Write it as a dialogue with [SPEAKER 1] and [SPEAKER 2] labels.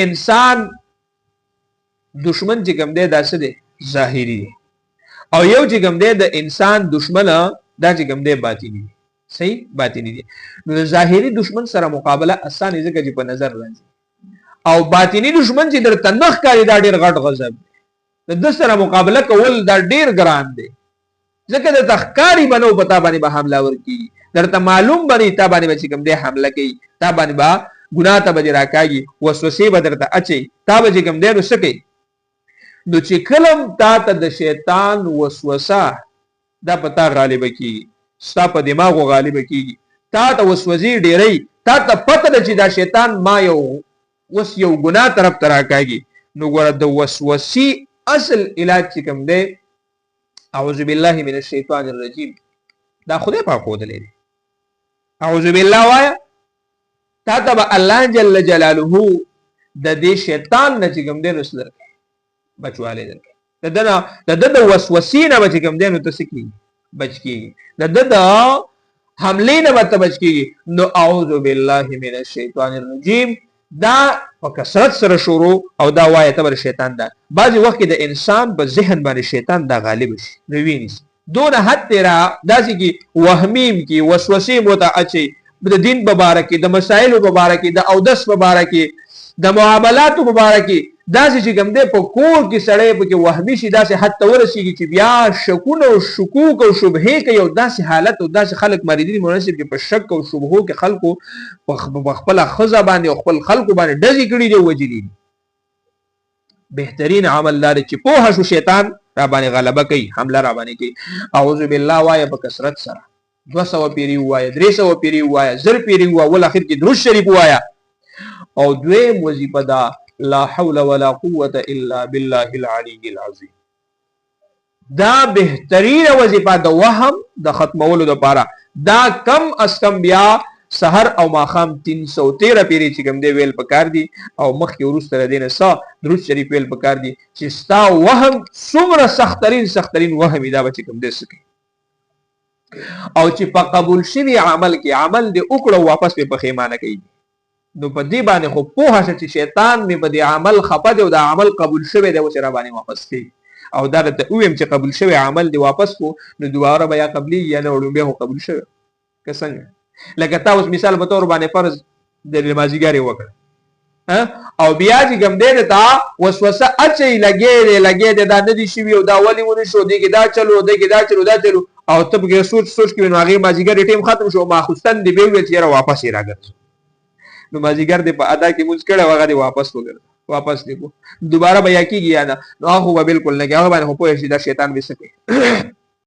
[SPEAKER 1] انسان دشمن چې کوم دی دا څه دی ظاهري دی او یو چې کوم دی د انسان دشمن دا چې کوم دی باطني دی صحیح باطني دی نو د ظاهري دشمن سره مقابله اسانه ځکه چې په نظر راځي او باطني دشمن چې درته نه ښکاري دا ډیر غټ غضب دی د سره مقابله کول دا ډیر ګران دی ځکه د تخکاری بنو پتا باندې به حمله ورکی درته معلوم بني تا باندې چې کوم دی حمله کوي تا باندې با ګناه ته به راکاږي وسوسې به درته اچي تا به چې کوم دی نو سکی نو چې کلم تا ته د شیطان وسوسه دا پتا غالب کیږي ستا په دماغ غالب کیږي تا ته وسوسې ډېرې تا ته پته ده چې دا شیطان ما یو وس یو ګناه طرف ته راکاږي نو ګوره د وسوسې اصل علاج چې کوم دی اعوذ بالله من الشیطان الرجیم دا خدای پاک ښودلی دی اعوذ بالله وایا تا ته به الله جل جلاله د دې شیطان نه چې کوم دی نو څه درکوي بچوالی درکوي د ده د وسوسې نه به چې کوم دی نو ته څه کېږي بچ کېږي د ده د حملې نه به ته بچ کېږي نو اعوذ بالله من الشیطان الرجیم دا په کثرت سره شروع او دا وایه ته به شیطان دا بعضې وخت کې د انسان په ذهن باندې شیطان دا غالب شي نو ویني دونه حد تیرا داسې کې وهمیم کې وسوسې مو ته اچي د دین په باره کې د مسایلو په باره کې د اودس په باره کې د معاملاتو په باره کې داسې چې کوم دی په کور کې سړی پکې وهمي شي داسې حد ته ورسېږي چې بیا شکونه او شکوک او شبهې کوي او داسې حالت او داسې خلک مریدین مناسب چې په شک او شبهو کې خلکو په خپله ښځه باندې او خپل خلکو باندې ډزې کړي دي او وجلي دي بهترین عمل دا دی چې پوهه شو شیطان را باندې غلبه کوي حمله را باندې کوي اعوذ بالله وایه په کثرت سره 200 پیری وایه 300 پیری وایه 1000 پیری وایه ول اخر کې درود شریف وایه او دویم وظیفه دا لا حول ولا قوة الا بالله العلي العظيم دا بهترین وظیفه د وهم د ختمولو لپاره دا کم از کم بیا سحر او ماخام 313 پیری چې کوم دی ویل پکار دي او مخکې وروسته د دې نه څه درود شریف ویل پکار دي چې ستا وهم څومره سختترین وهم دا به چې کوم دی سکی او چې په قبول شوي عمل کې عمل دې وکړو واپس به پښیمانه کوي نو په دې باندې خو پوهه شه چې شیطان مې په دې عمل خفه دی او دا عمل قبول شوی دی اوس را باندې واپس کوي او دا درته ووایم چې قبول شوی عمل دې واپس کو نو دوباره به یا قبلي یا نه وړومبی خو قبول شوی که څنګه لکه تا اوس مثال په تور باندې فرض د لمازیګر وکړه او بیا چې کوم دی ته وسوسه اچي لګې دی دا نه دي شوي او دا ولې ونه شو دی کې دا چلو دی کې دا چلو او ته پکې سوچ کوي نو هغې مازیګر ټیم ختم شو ماخوستن دې بیا وویل چې یاره واپس یې راګرځو نو مازیګر دې په ادا کې مونځ کړی او هغه دې واپس دې کو دوباره به یا کېږي یا نه نو هغه خو به بلکل نه کېږي هغه باندې خو پوه شي دا شیطان به څه کوي